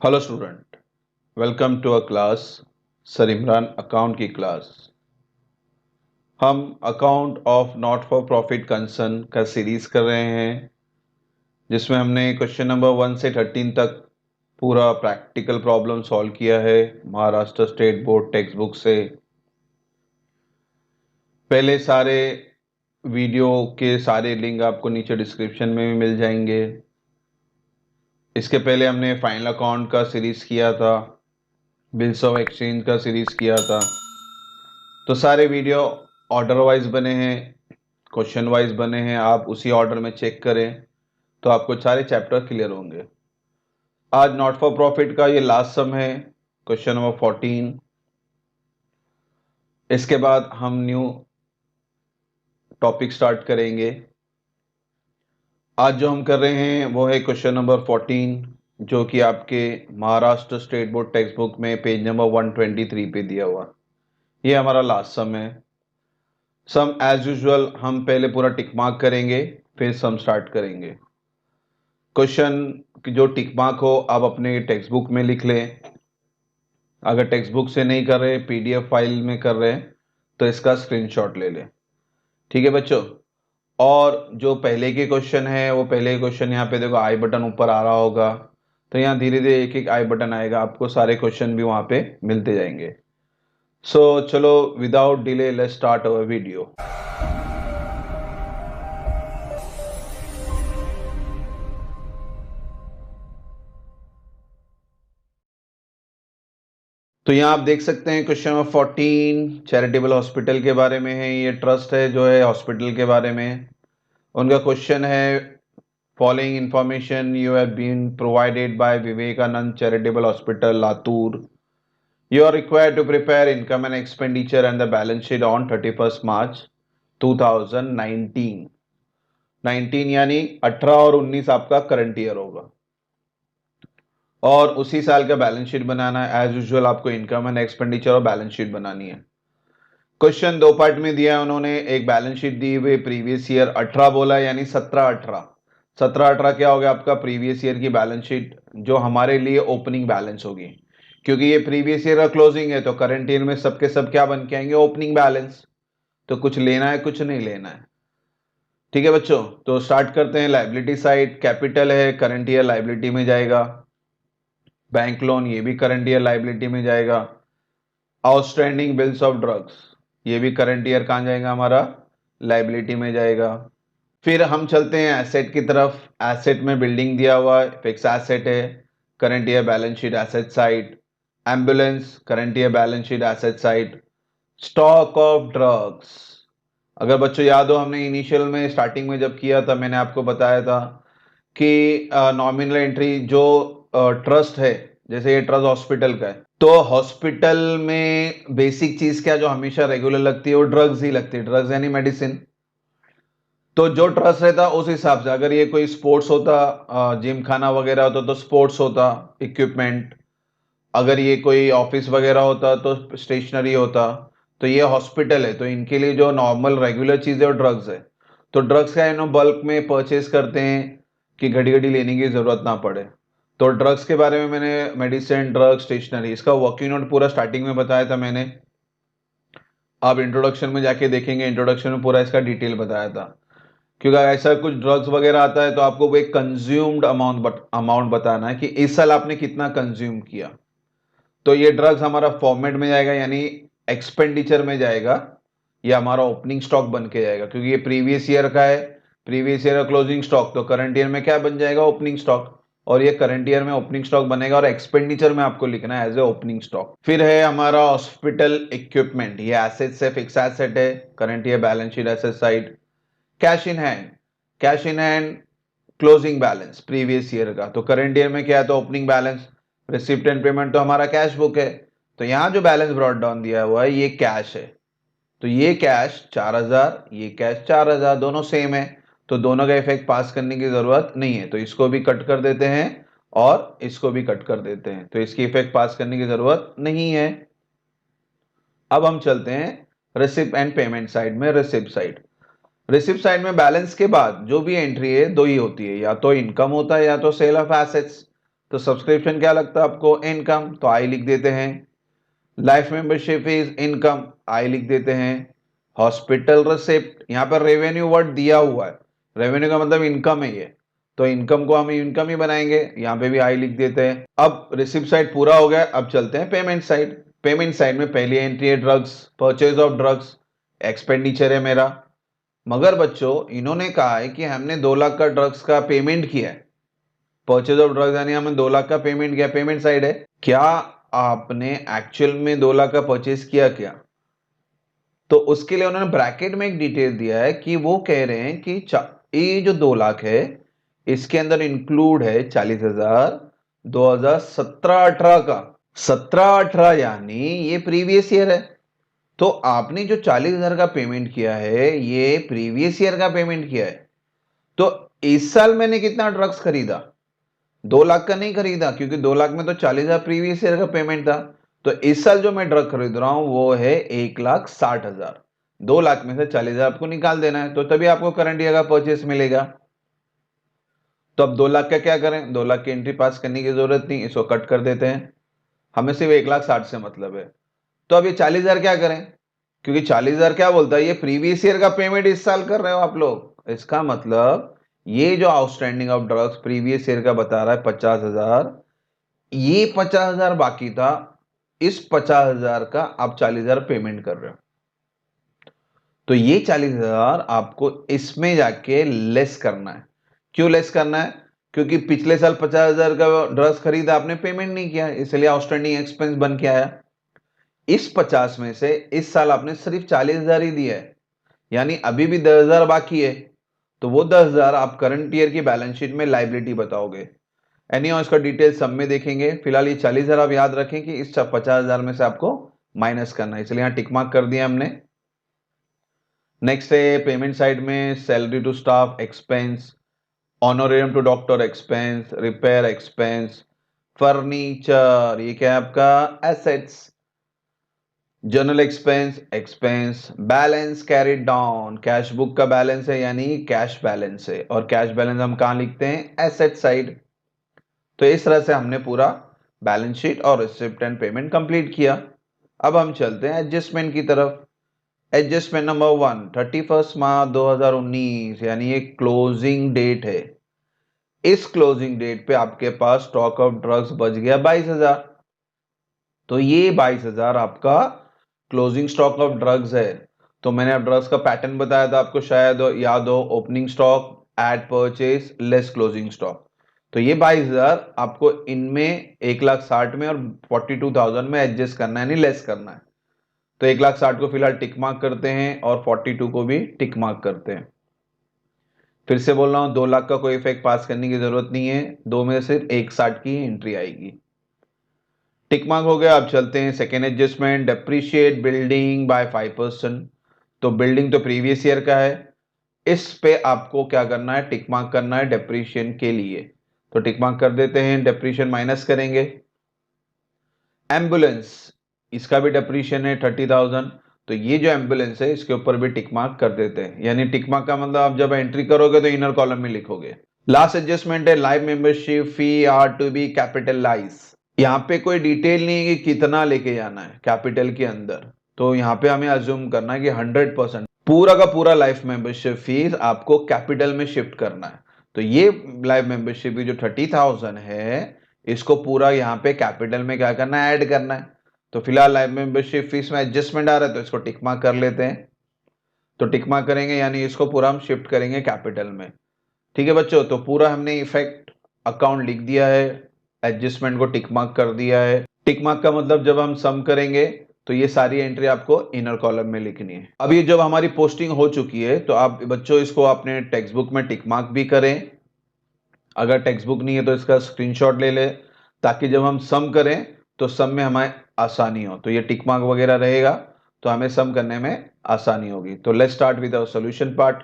Hello student, welcome to a class sir Imran account की class. हम account of not for profit concern का series कर रहे हैं, जिसमें हमने क्वेश्चन नंबर 1 से 13 तक पूरा प्रैक्टिकल प्रॉब्लम सॉल्व किया है Maharashtra state board text book से। पहले सारे वीडियो के सारे लिंक आपको नीचे डिस्क्रिप्शन में भी मिल जाएंगे। इसके पहले हमने फाइनल अकाउंट का सीरीज किया था, बिल्स ऑफ एक्सचेंज का सीरीज किया था। तो सारे वीडियो ऑर्डर वाइज बने हैं, क्वेश्चन वाइज बने हैं। आप उसी ऑर्डर में चेक करें तो आपको सारे चैप्टर क्लियर होंगे। आज नॉट फॉर प्रॉफिट का ये लास्ट सम है, क्वेश्चन नंबर 14। इसके बाद हम न्यू टॉपिक स्टार्ट करेंगे। आज जो हम कर रहे हैं वो है क्वेश्चन नंबर 14, जो कि आपके Maharashtra state board text book में पेज नंबर 123 पे दिया हुआ। ये हमारा लास्ट सम है। सम एज यूजुअल हम पहले पूरा टिक मार्क करेंगे, फिर सम स्टार्ट करेंगे। क्वेश्चन जो टिक मार्क हो आप अपने टेक्स्ट बुक में लिख लें। अगर टेक्स्ट बुक से नहीं कर रहे, पीडीएफ फाइल में कर रहे हैं, तो इसका स्क्रीनशॉट ले लें। ठीक है बच्चों। और जो पहले के क्वेश्चन है वो पहले क्वेश्चन यहाँ पे देखो आई बटन ऊपर आ रहा होगा, तो यहाँ धीरे धीरे एक एक आई बटन आएगा, आपको सारे क्वेश्चन भी वहाँ पे मिलते जाएंगे। सो चलो without delay let's start our video. तो यहाँ आप देख सकते हैं क्वेश्चन नंबर 14 चैरिटेबल हॉस्पिटल के बारे में है। ये ट्रस्ट है जो है हॉस्पिटल के बारे में। उनका क्वेश्चन है, following information you have been provided by Vivekananda charitable hospital Latur. You are required to prepare income and expenditure and the balance sheet on 31 March 2019। 19 यानी 18 और 19 आपका करंट ईयर होगा, और उसी साल का बैलेंस शीट बनाना है। एज यूजुअल आपको इनकम एंड एक्सपेंडिचर और बैलेंस शीट बनानी है। क्वेश्चन दो पार्ट में दिया है उन्होंने। एक बैलेंस शीट दी हुई प्रीवियस ईयर 18 बोला, यानी 17-18। 17-18 क्या हो गया आपका प्रीवियस ईयर की बैलेंस शीट, जो हमारे लिए ओपनिंग बैलेंस होगी, क्योंकि ये प्रीवियस ईयर का क्लोजिंग है। तो करंट ईयर में सबके सब क्या बन के आएंगे, ओपनिंग बैलेंस। तो कुछ लेना है कुछ नहीं लेना है। ठीक है बच्चों, तो स्टार्ट करते हैं। लाइबिलिटी साइड कैपिटल है, करंट ईयर लाइबिलिटी में जाएगा। बैंक लोन ये भी करंट ईयर लाइबिलिटी में जाएगा। आउटस्टैंडिंग बिल्स ऑफ ड्रग्स ये भी करंट ईयर कहां जाएगा, हमारा लाइबिलिटी में जाएगा। फिर हम चलते हैं एसेट की तरफ। एसेट में बिल्डिंग दिया हुआ है, फिक्स एसेट है, current year balance sheet asset side. Ambulance current year balance sheet asset side. Stock of drugs, अगर बच्चों याद हो हमने इनिशियल में स्टार्टिंग में जब किया था, मैंने आपको बताया था कि नॉमिनल एंट्री जो ट्रस्ट है, जैसे ये ट्रस्ट हॉस्पिटल का है, तो हॉस्पिटल में बेसिक चीज क्या जो हमेशा रेगुलर लगती है वो ड्रग्स ही लगती है, ड्रग्स यानी मेडिसिन। तो जो ट्रस्ट रहता उस हिसाब से, अगर ये कोई स्पोर्ट्स होता, जिम खाना वगैरह होता तो स्पोर्ट्स होता इक्विपमेंट। अगर ये कोई ऑफिस वगैरह होता तो स्टेशनरी होता। तो ये हॉस्पिटल है, तो इनके लिए जो नॉर्मल रेगुलर चीज है वो ड्रग्स है। तो ड्रग्स का इन्हों बल्क में परचेज करते हैं कि घड़ी घड़ी लेने की जरूरत ना पड़े। तो ड्रग्स के बारे में मैंने मेडिसिन ड्रग स्टेशनरी इसका वर्किंग नोट पूरा स्टार्टिंग में बताया था मैंने। आप इंट्रोडक्शन में जाके देखेंगे, इंट्रोडक्शन में पूरा इसका डिटेल बताया था। क्योंकि ऐसा कुछ ड्रग्स वगैरह आता है तो आपको वो एक कंज्यूम्ड अमाउंट बताना है कि इस साल आपने कितना कंज्यूम किया। तो ये ड्रग्स हमारा फॉर्मेट में जाएगा, यानी एक्सपेंडिचर में जाएगा। ये हमारा ओपनिंग स्टॉक बन के जाएगा, क्योंकि ये प्रीवियस ईयर का है, प्रीवियस ईयर का क्लोजिंग स्टॉक। तो करंट ईयर में क्या बन जाएगा, ओपनिंग स्टॉक। और ये करंट ईयर में ओपनिंग स्टॉक बनेगा, और एक्सपेंडिचर में आपको लिखना है एज ए ओपनिंग स्टॉक। फिर है हमारा हॉस्पिटल इक्विपमेंट, ये एसेट्स है, फिक्स एसेट है, current year balance sheet asset side. Cash in hand, cash in hand closing balance previous year का। तो करंट ईयर में क्या है, तो opening balance. Receipt and payment तो हमारा कैश बुक है। तो यहां जो बैलेंस ब्रॉट डाउन दिया हुआ है ये कैश है। तो ये कैश 4000, ये कैश 4000, दोनों सेम है। तो दोनों का इफेक्ट पास करने की जरूरत नहीं है, तो इसको भी कट कर देते हैं और इसको भी कट कर देते हैं, तो इसकी इफेक्ट पास करने की जरूरत नहीं है। अब हम चलते हैं रिसिप्ट एंड पेमेंट साइड में। रिसिप्ट साइड, रिसिप्ट साइड में बैलेंस के बाद जो भी एंट्री है दो ही होती है, या तो इनकम होता है या तो सेल ऑफ एसेट्स। तो सब्सक्रिप्शन क्या लगता है आपको? इनकम, तो आई लिख देते हैं। लाइफ मेंबरशिप इज इनकम, आई लिख देते हैं। हॉस्पिटल रिसिप्ट, यहाँ पर रेवेन्यू वर्ड दिया हुआ है, रेवेन्यू का मतलब इनकम है ये, तो इनकम को हम इनकम ही बनाएंगे, यहाँ पे भी आई लिख देते हैं। अब रिसिप्ट साइड पूरा हो गया, अब चलते हैं पेमेंट साइड। पेमेंट साइड में पहली एंट्री है drugs, purchase of drugs, expenditure है मेरा। मगर बच्चों इन्होंने कहा है कि हमने 2 लाख का ड्रग्स का पेमेंट किया है, परचेज ऑफ ड्रग्स यानी हमने 2 लाख का पेमेंट किया, पेमेंट साइड है। क्या आपने एक्चुअल में 2 लाख का परचेज किया क्या? तो उसके लिए उन्होंने ब्रैकेट में एक डिटेल दिया है कि वो कह रहे हैं कि ये जो 2 लाख है इसके अंदर इंक्लूड है 40,000 2017-18 का, 17-18 यानी ये प्रीवियस ईयर है। तो आपने जो 40,000 का पेमेंट किया है ये प्रीवियस ईयर का पेमेंट किया है। तो इस साल मैंने कितना ड्रग्स खरीदा? 2 लाख का नहीं खरीदा, क्योंकि 2 लाख में तो 40,000 प्रीवियस ईयर का पेमेंट था। तो इस साल जो मैं ड्रग खरीद रहा हूं वो है 1,60,000। 2 लाख में से 40,000 आपको निकाल देना है, तो तभी आपको करंट ईयर का परचेस मिलेगा। तो अब 2 लाख का क्या करें? 2 लाख की एंट्री पास करने की जरूरत नहीं, इसको कट कर देते हैं, हमें सिर्फ 1,60,000 से मतलब है। तो अब ये 40,000 क्या करें? क्योंकि 40,000 क्या बोलता है, ये प्रीवियस ईयर का पेमेंट इस साल कर रहे हो आप लोग, इसका मतलब ये जो outstanding of drugs previous year का बता रहा है 50,000, ये 50,000 बाकी था, इस 50,000 का आप 40,000 पेमेंट कर रहे हो। तो ये 40,000 आपको इसमें जाके लेस करना है। क्यों लेस करना है? क्योंकि पिछले साल 50,000 का ड्रग्स खरीदा, आपने पेमेंट नहीं किया, इसलिए आउटस्टैंडिंग एक्सपेंस बन के आया। इस 50 में से इस साल आपने सिर्फ 40,000 ही दिया है, यानी अभी भी 10,000 बाकी है। तो वो 10,000 आप करंट ईयर की बैलेंस शीट में लाइबिलिटी बताओगे। एनीहाउ इसका डिटेल सब में देखेंगे, फिलहाल ये 40,000 आप याद रखें कि इस 50,000 में से आपको माइनस करना है, इसलिए यहां टिक मार्क कर दिया हमने। नेक्स्ट है पेमेंट साइड में salary to staff expense, honorarium to doctor expense, repair expense, furniture, ये क्या है आपका? Assets, journal expense expense, balance carried down, cash book का बैलेंस है यानी कैश बैलेंस है, और कैश बैलेंस हम कहां लिखते हैं? Asset side. तो इस तरह से हमने पूरा बैलेंस शीट और रिसिप्ट एंड पेमेंट कंप्लीट किया। अब हम चलते हैं एडजस्टमेंट की तरफ। एडजस्टमेंट नंबर 1, 31 मार्च 2019 यानी ये क्लोजिंग डेट है। इस क्लोजिंग डेट पे आपके पास स्टॉक ऑफ ड्रग्स बच गया 22,000। तो ये 22,000 आपका क्लोजिंग स्टॉक ऑफ ड्रग्स है। तो मैंने अब ड्रग्स का पैटर्न बताया था आपको, शायद याद हो, opening stock, add purchase, less closing stock. तो ये 22,000 आपको इनमें 1,60,000 में और 42,000 में एडजस्ट करना है, यानी लेस करना है। तो 1,60,000 को फिलहाल टिक मार्क करते हैं और 42 को भी टिक मार्क करते हैं। फिर से बोल रहा हूं, 2 लाख का कोई इफेक्ट पास करने की जरूरत नहीं है, 2 में से सिर्फ 1,60,000 की एंट्री आएगी। टिक मार्क हो गया। अब चलते हैं second adjustment, depreciate building bye 5%। तो बिल्डिंग तो प्रीवियस ईयर का है, इस पे आपको क्या करना है? टिक मार्क करना है डेप्रीशिएशन के लिए। तो टिक मार्क कर देते हैं, डेप्रीशिएशन माइनस करेंगे। एम्बुलेंस, इसका भी डेप्रीशिएशन है 30,000, तो ये जो एम्बुलेंस है इसके ऊपर भी टिक मार्क कर देते हैं, यानी टिक मार्क का मतलब आप जब एंट्री करोगे तो इनर कॉलम में लिखोगे। लास्ट एडजस्टमेंट है life membership fee are to be capitalise. यहाँ पे कोई डिटेल नहीं है कि कितना लेके जाना है कैपिटल के अंदर, तो यहाँ पे हमें अज्यूम करना है कि 100% पूरा का पूरा लाइफ मेंबरशिप फीस आपको कैपिटल में शिफ्ट करना है। तो ये लाइफ मेंबरशिप की जो 30,000 है इसको पूरा यहाँ पे कैपिटल में क्या करना है? ऐड करना है। तो फिलहाल लाइफ मेंबरशिप फीस में एडजस्टमेंट आ रहा है तो इसको टिक मार्क कर लेते हैं। तो टिक मार्क करेंगे यानी इसको पूरा हम शिफ्ट करेंगे कैपिटल में। ठीक है बच्चों, तो पूरा हमने इफेक्ट अकाउंट लिख दिया है, एडजस्टमेंट को टिक मार्क कर दिया है। टिक मार्क का मतलब जब हम सम करेंगे तो ये सारी एंट्री आपको इनर कॉलम में लिखनी है। अब ये जब हमारी पोस्टिंग हो चुकी है तो आप बच्चों इसको अपने टेक्स्ट बुक में टिक मार्क भी करें, अगर टेक्स्ट बुक नहीं है तो इसका स्क्रीनशॉट ले ले, ताकि जब हम सम करें तो सम में हमें आसानी हो। तो ये टिक मार्क वगैरह रहेगा तो हमें सम करने में आसानी होगी। तो let's start with our solution part.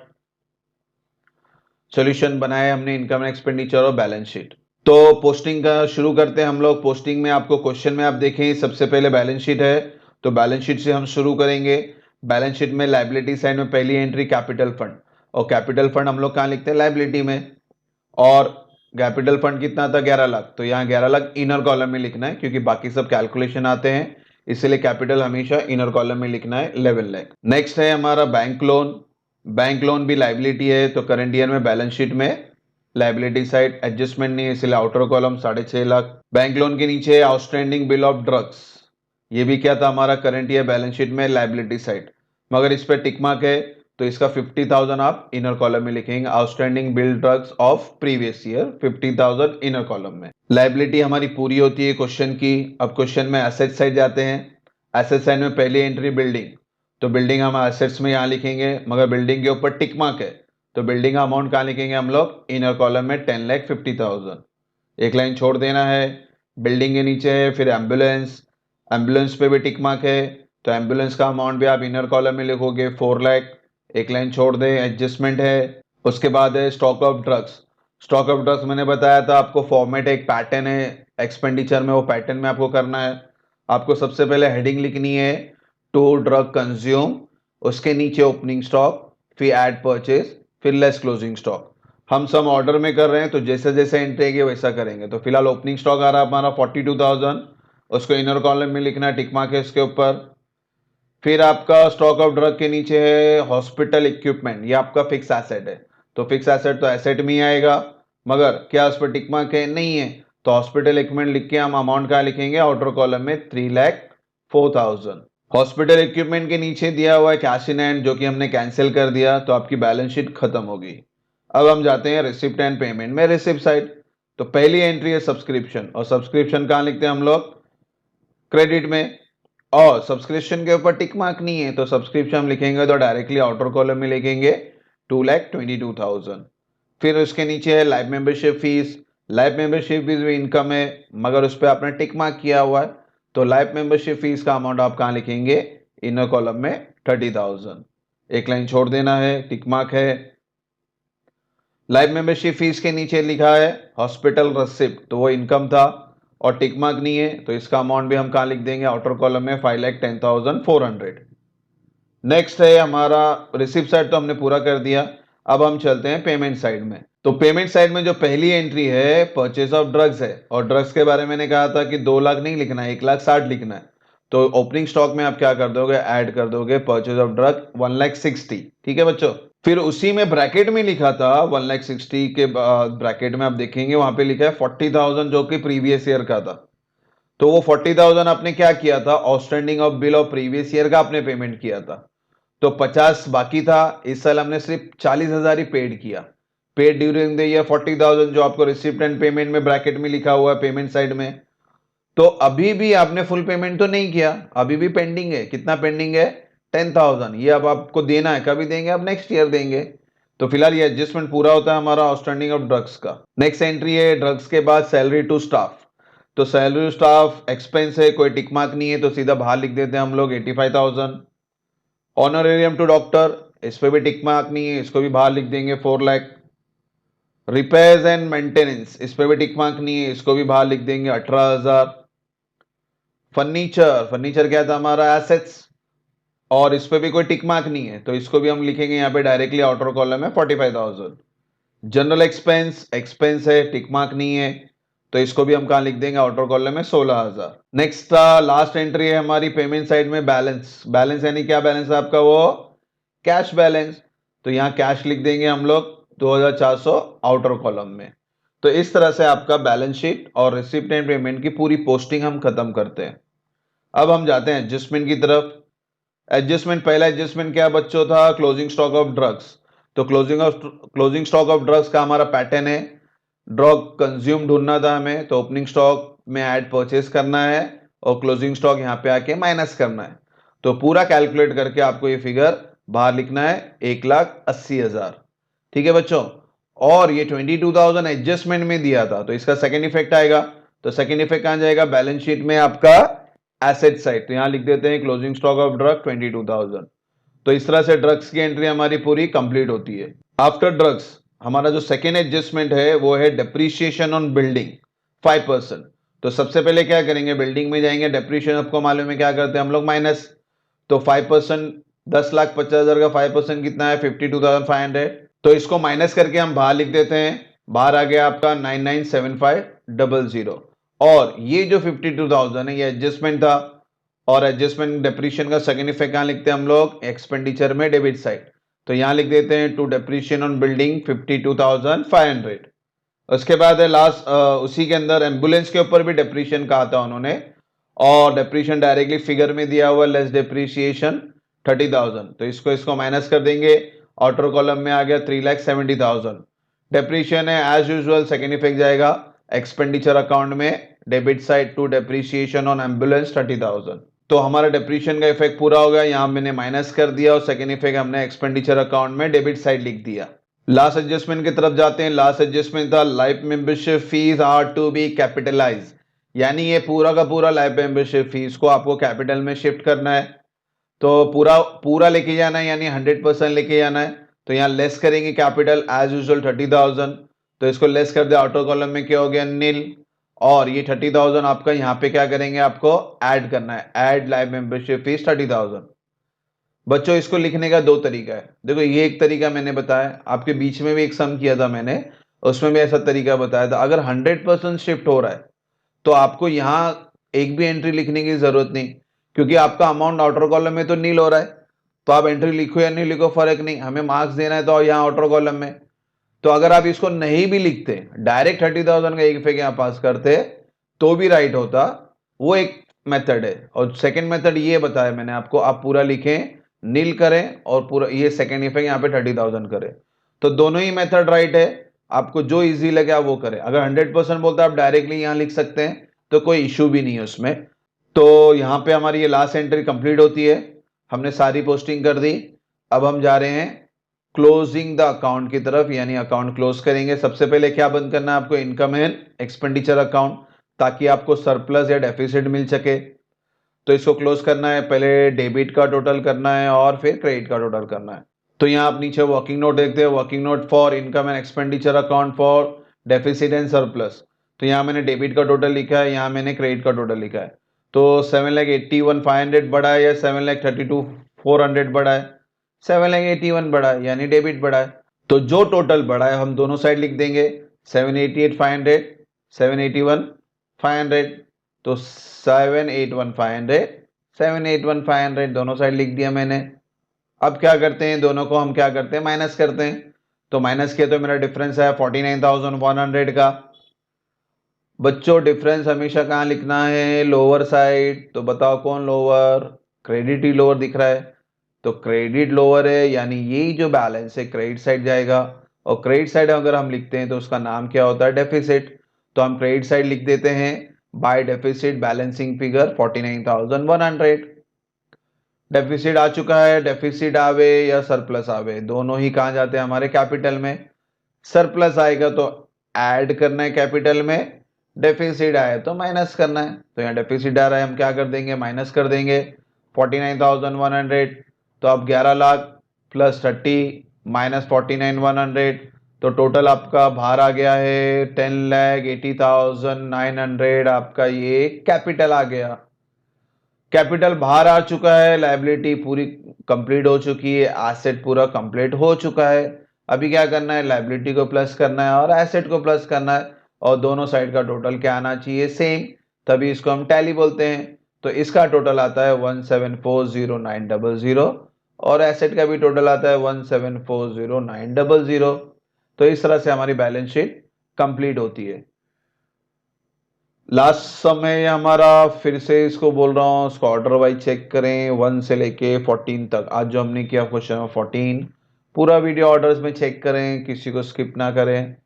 Solution बनाया हमने इनकम एंड एक्सपेंडिचर और बैलेंस शीट। तो पोस्टिंग का शुरू करते हैं हम लोग। पोस्टिंग में आपको क्वेश्चन में आप देखें सबसे पहले बैलेंस शीट है, तो बैलेंस शीट से हम शुरू करेंगे। बैलेंस शीट में लायबिलिटी साइड में पहली एंट्री कैपिटल फंड, और कैपिटल फंड हम लोग कहां लिखते हैं? लायबिलिटी में। और कैपिटल फंड कितना था 11 लाख, तो यहाँ 11 लाख इनर कॉलम में लिखना है क्योंकि बाकी सब कैलकुलेशन आते हैं, इसलिए कैपिटल हमेशा इनर कॉलम में लिखना है 11 लाख। नेक्स्ट है हमारा बैंक लोन। बैंक लोन भी लाइबिलिटी है, तो करंट ईयर में बैलेंस शीट में लाइबिलिटी साइड एडजस्टमेंट नहीं है, इसलिए outer column 6.5 lakh. Bank loan के नीचे आउटस्टैंडिंग बिल ऑफ ड्रग्स, ये भी क्या था हमारा करंट ईयर बैलेंस शीट में लाइबिलिटी साइड, मगर इस पर टिक मार्क है तो इसका 50,000 आप इनर कॉलम में लिखेंगे। Outstanding bill drugs of previous year 50,000 inner column में। लाइबिलिटी हमारी पूरी होती है क्वेश्चन की। अब क्वेश्चन में एसेट साइड जाते हैं। एसेट साइड में पहली एंट्री बिल्डिंग, तो बिल्डिंग हम एसेट्स में यहाँ लिखेंगे, मगर बिल्डिंग के ऊपर टिक मार्क है तो बिल्डिंग का अमाउंट कहाँ लिखेंगे हम लोग, इनर कॉलम में 10,50,000। एक लाइन छोड़ देना है। बिल्डिंग के नीचे है फिर एम्बुलेंस, एम्बुलेंस पे भी टिक मार्क है तो एम्बुलेंस का अमाउंट भी आप इनर कॉलम में लिखोगे 4 लाख। एक लाइन छोड़ दे, एडजस्टमेंट है। उसके बाद है stock of drugs. Stock of drugs मैंने बताया था आपको, फॉर्मेट एक पैटर्न है एक्सपेंडिचर में, वो पैटर्न में आपको करना है। आपको सबसे पहले हेडिंग लिखनी है टू ड्रग कंज्यूम, उसके नीचे ओपनिंग स्टॉक, फिर ऐड परचेज, फिर लेस क्लोजिंग स्टॉक। हम सब ऑर्डर में कर रहे हैं तो जैसे जैसे एंट्री आएगी वैसा करेंगे। तो फिलहाल ओपनिंग स्टॉक आ रहा है हमारा 42,000, उसको इनर कॉलम में लिखना है, टिक मार्क है इसके ऊपर। फिर आपका स्टॉक ऑफ ड्रग के नीचे है हॉस्पिटल इक्विपमेंट, ये आपका फिक्स एसेट है, तो फिक्स एसेट तो एसेट में ही आएगा, मगर क्या उस पर टिक मार्क है, नहीं है, तो हॉस्पिटल इक्विपमेंट लिख के हम अमाउंट क्या लिखेंगे आउटर कॉलम में 3,04,000। हॉस्पिटल इक्विपमेंट के नीचे दिया हुआ है कैश इन हैंड, जो कि हमने कैंसिल कर दिया, तो आपकी बैलेंस शीट खत्म होगी। अब हम जाते हैं रिसिप्ट एंड पेमेंट में। रिसिप्ट साइड तो पहली एंट्री है सब्सक्रिप्शन, और सब्सक्रिप्शन कहाँ लिखते हैं हम लोग, क्रेडिट में, और सब्सक्रिप्शन के ऊपर टिक मार्क नहीं है तो सब्सक्रिप्शन हम लिखेंगे तो डायरेक्टली आउटर कॉलम में लिखेंगे 2,22,000। फिर उसके नीचे है life membership fees. Life membership fees भी इनकम है, मगर उस पर आपने टिक मार्क किया हुआ है, तो लाइफ मेंबरशिप फीस का अमाउंट आप कहाँ लिखेंगे, इनर कॉलम में 30,000। एक लाइन छोड़ देना है, टिक मार्क है। लाइफ मेंबरशिप फीस के नीचे लिखा है हॉस्पिटल रिसिप्ट, तो वो इनकम था और टिक मार्क नहीं है, तो इसका अमाउंट भी हम कहाँ लिख देंगे आउटर कॉलम में 5,10,400। नेक्स्ट है हमारा रिसिप्ट साइड, तो हमने पूरा कर दिया। अब हम चलते हैं पेमेंट साइड में। तो पेमेंट साइड में जो पहली एंट्री है परचेज ऑफ ड्रग्स है, और ड्रग्स के बारे में मैंने कहा था कि 2 लाख नहीं लिखना है, 1,60,000 लिखना है। तो ओपनिंग स्टॉक में आप क्या कर दोगे, ऐड कर दोगे परचेज ऑफ ड्रग 1,60,000। ठीक है बच्चों। फिर उसी में ब्रैकेट में लिखा था 1,60,000 के ब्रैकेट में आप देखेंगे वहां पे लिखा है 40,000 जो कि प्रीवियस ईयर का था। तो वो 40,000 आपने क्या किया था, outstanding of bill of previous year का आपने पेमेंट किया था, तो 50 बाकी था। इस साल हमने सिर्फ 40,000 ही पेड किया। पेड ड्यूरिंग द ईयर 40,000 जो आपको रिसिप्ट एंड पेमेंट में ब्रैकेट में लिखा हुआ है पेमेंट साइड में। तो अभी भी आपने फुल पेमेंट तो नहीं किया, अभी भी पेंडिंग है। कितना पेंडिंग है, 10,000। ये अब आपको देना है, कभी देंगे, अब नेक्स्ट ईयर देंगे। तो फिलहाल ये एडजस्टमेंट पूरा होता है हमारा आउटस्टैंडिंग ऑफ ड्रग्स का। नेक्स्ट एंट्री है ड्रग्स के बाद सैलरी टू स्टाफ। तो सैलरी टू स्टाफ एक्सपेंस है, कोई टिक मार्क नहीं है तो सीधा बाहर लिख देते हैं हम लोग 85,000। ऑनरेरियम टू डॉक्टर, इस पे भी टिक मार्क नहीं है, इसको भी बाहर लिख देंगे 4 लाख। रिपेयर्स एंड मेंटेनेंस, इस पे भी टिक मार्क नहीं है, इसको भी बाहर लिख देंगे 18,000। फर्नीचर, फर्नीचर क्या था हमारा एसेट्स, और इस पे भी कोई टिक मार्क नहीं है तो इसको भी हम लिखेंगे यहाँ पे डायरेक्टली आउटर कॉलम में 45,000। जनरल एक्सपेंस, एक्सपेंस है, टिक मार्क नहीं है तो इसको भी हम कहाँ लिख देंगे आउटर कॉलम में 16,000। नेक्स्ट लास्ट एंट्री है हमारी पेमेंट साइड में बैलेंस। बैलेंस यानी क्या बैलेंस है आपका, वो कैश बैलेंस, तो यहाँ कैश लिख देंगे हम लोग 2,400 आउटर कॉलम में। तो इस तरह से आपका बैलेंस शीट और रिसिप्ट एंड पेमेंट की पूरी पोस्टिंग हम खत्म करते हैं। अब हम जाते हैं एडजस्टमेंट की तरफ। एडजस्टमेंट, पहला एडजस्टमेंट क्या बच्चों था, क्लोजिंग स्टॉक ऑफ ड्रग्स। तो क्लोजिंग स्टॉक ऑफ ड्रग्स का हमारा पैटर्न है, ड्रग कंज्यूम ढूंढना था हमें, तो ओपनिंग स्टॉक में ऐड परचेस करना है और क्लोजिंग स्टॉक यहाँ पे आके माइनस करना है। तो पूरा कैलकुलेट करके आपको ये फिगर बाहर लिखना है 1,80,000। ठीक है बच्चों। और ये 22,000 एडजस्टमेंट में दिया था, तो इसका सेकेंड इफेक्ट आएगा। तो सेकेंड इफेक्ट कहां जाएगा, बैलेंस शीट में आपका एसेट साइड, तो यहां लिख देते हैं क्लोजिंग स्टॉक ऑफ ड्रग 22,000। तो इस तरह से ड्रग्स की एंट्री हमारी पूरी कंप्लीट होती है। आफ्टर ड्रग्स हमारा जो सेकेंड एडजस्टमेंट है वो है डेप्रीशिएशन ऑन बिल्डिंग 5%। तो सबसे पहले क्या करेंगे, बिल्डिंग में जाएंगे, डेप्रीशिएशन आपको मालूम है क्या करते हैं हम लोग, माइनस। तो 5%, 10,50,000 का 5% कितना है 52,500। तो इसको माइनस करके हम बाहर लिख देते हैं बाहर आ गया आपका 997500। और ये जो 52,000 है ये एडजस्टमेंट था, और एडजस्टमेंट डेप्रीशिएशन का सेकंड इफेक्ट कहाँ लिखते हैं हम लोग? एक्सपेंडिचर में डेबिट साइड। तो यहां लिख देते हैं टू डेप्रीशिएशन ऑन बिल्डिंग 52,500। उसके बाद है लास्ट, उसी के अंदर एम्बुलेंस के ऊपर भी डेप्रीशिएशन कहा था उन्होंने, और डेप्रीशिएशन डायरेक्टली फिगर में दिया हुआ लेस डेप्रीशिएशन 30,000। तो इसको माइनस कर देंगे, आउटर कॉलम में आ गया 3,70,000। डेप्रीशिएशन है एज यूजुअल, सेकेंड इफेक्ट जाएगा एक्सपेंडिचर अकाउंट में debit side to depreciation on ambulance 30,000। तो हमारा डेप्रीशिएशन का इफेक्ट पूरा हो गया, यहां मैंने माइनस कर दिया और सेकेंड इफेक्ट हमने एक्सपेंडिचर अकाउंट में डेबिट साइड लिख दिया। लास्ट एडजस्टमेंट की तरफ जाते हैं। लास्ट एडजस्टमेंट था life membership fees are to be capitalise, यानी ये पूरा का पूरा लाइफ मेंबरशिप फीस को आपको कैपिटल में शिफ्ट करना है। तो पूरा पूरा लेके जाना है, यानी 100% लेके जाना है। तो यहाँ लेस करेंगे कैपिटल एज यूजुअल 30,000। तो इसको लेस कर दिया, आउटर कॉलम में क्या हो गया? नील। और ये 30,000 आपका यहाँ पे क्या करेंगे? आपको ऐड करना है, ऐड लाइफ मेंबरशिप फीस 30,000। बच्चों इसको लिखने का दो तरीका है। देखो ये एक तरीका मैंने बताया, आपके बीच में भी एक सम किया था मैंने, उसमें भी ऐसा तरीका बताया था। अगर 100% शिफ्ट हो रहा है तो आपको यहाँ एक भी एंट्री लिखने की जरूरत नहीं, क्योंकि आपका अमाउंट आउटर कॉलम में तो नील हो रहा है। तो आप एंट्री लिखो या नहीं लिखो फर्क नहीं, हमें मार्क्स देना है तो यहाँ आउटर कॉलम में। तो अगर आप इसको नहीं भी लिखते, डायरेक्ट 30,000 का एक इफेक्ट यहाँ पास करते तो भी राइट होता, वो एक मेथड है। और सेकंड मेथड ये बताया मैंने आपको, आप पूरा लिखें, नील करें और पूरा ये सेकंड इफेक्ट यहाँ पे 30,000 करें। तो दोनों ही मेथड राइट है, आपको जो इजी लगे आप वो करें। अगर 100% बोलते आप डायरेक्टली यहाँ लिख सकते हैं, तो कोई इश्यू भी नहीं है उसमें। तो यहाँ पे हमारी ये लास्ट एंट्री कंप्लीट होती है, हमने सारी पोस्टिंग कर दी। अब हम जा रहे हैं क्लोजिंग द अकाउंट की तरफ, यानी अकाउंट क्लोज करेंगे। सबसे पहले क्या बंद करना है आपको? इनकम एंड एक्सपेंडिचर अकाउंट, ताकि आपको सरप्लस या डेफिसिट मिल सके। तो इसको क्लोज करना है, पहले डेबिट का टोटल करना है और फिर क्रेडिट का टोटल करना है। तो यहाँ आप नीचे वर्किंग नोट देखते हैं, working note for income and expenditure account for deficit and surplus. तो यहाँ मैंने डेबिट का टोटल लिखा है, यहाँ मैंने क्रेडिट का टोटल लिखा है। तो 7,81,500 बढ़ा है या 7,32,400 बढ़ा है? 7,81 बढ़ा है, यानी डेबिट बढ़ा है। तो जो टोटल बढ़ा है हम दोनों साइड लिख देंगे, 788,500, 781,500। तो 781,500, 781,500 दोनों साइड लिख दिया मैंने। अब क्या करते हैं, दोनों को हम क्या करते हैं? माइनस करते हैं। तो माइनस किया तो मेरा डिफरेंस है 49,100 का। बच्चों डिफरेंस हमेशा कहाँ लिखना है? Lower side. तो बताओ कौन लोअर? क्रेडिट ही लोअर दिख रहा है, तो क्रेडिट लोअर है, यानी यही जो बैलेंस है क्रेडिट साइड जाएगा। और क्रेडिट साइड अगर हम लिखते हैं तो उसका नाम क्या होता है? डेफिसिट। तो हम क्रेडिट साइड लिख देते हैं by deficit balancing figure 49,100। Deficit आ चुका है, डेफिसिट आवे या सरप्लस आवे, दोनों ही कहाँ जाते हैं? हमारे कैपिटल में। सरप्लस आएगा तो ऐड करना है कैपिटल में, डेफिसिट आए तो माइनस करना है। तो यहाँ डेफिसिट आ रहा है, हम क्या कर देंगे? माइनस कर देंगे 49,100। तो अब 11 लाख प्लस 30 माइनस 49,100, तो टोटल आपका बाहर आ गया है 10,80,900। आपका ये कैपिटल आ गया। कैपिटल बाहर आ चुका है, लायबिलिटी पूरी कंप्लीट हो चुकी है, एसेट पूरा कंप्लीट हो चुका है। अभी क्या करना है? लायबिलिटी को प्लस करना है और एसेट को प्लस करना है, और दोनों साइड का टोटल क्या आना चाहिए? सेम। तभी इसको हम टैली बोलते हैं। तो इसका टोटल आता है 1740900, और एसेट का भी टोटल आता है 1740900। तो इस तरह से हमारी बैलेंस शीट कंप्लीट होती है। लास्ट समय हमारा, फिर से इसको बोल रहा हूँ, इसको ऑर्डर वाइज चेक करें 1 से लेके 14 तक। आज जो हमने किया क्वेश्चन नंबर 14, पूरा वीडियो ऑर्डर्स में चेक करें, किसी को स्किप ना करें,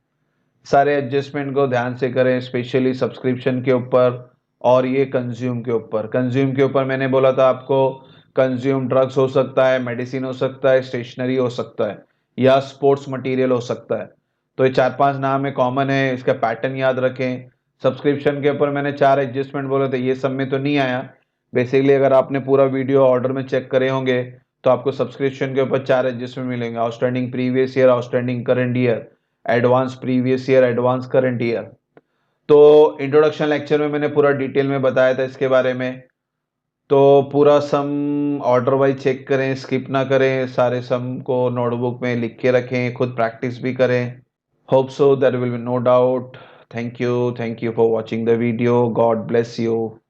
सारे एडजस्टमेंट को ध्यान से करें, स्पेशली सब्सक्रिप्शन के ऊपर और ये कंज्यूम के ऊपर। कंज्यूम के ऊपर मैंने बोला था आपको, कंज्यूम ड्रग्स हो सकता है, मेडिसिन हो सकता है, स्टेशनरी हो सकता है, या स्पोर्ट्स मटेरियल हो सकता है। तो ये 4-5 नाम है, कॉमन है, इसका पैटर्न याद रखें। सब्सक्रिप्शन के ऊपर मैंने 4 एडजस्टमेंट बोले थे, ये सब में तो नहीं आया। बेसिकली अगर आपने पूरा वीडियो ऑर्डर में चेक करे होंगे तो आपको सब्सक्रिप्शन के ऊपर 4 एडजस्टमेंट मिलेंगे: outstanding previous year, outstanding current year, advance previous year, advance current year. तो इंट्रोडक्शन लेक्चर में मैंने पूरा डिटेल में बताया था इसके बारे में। तो पूरा सम ऑर्डर वाइज चेक करें, स्किप ना करें, सारे सम को नोटबुक में लिख के रखें, खुद प्रैक्टिस भी करें। Hope so. There will be no doubt. Thank you. Thank you for watching the video. God bless you.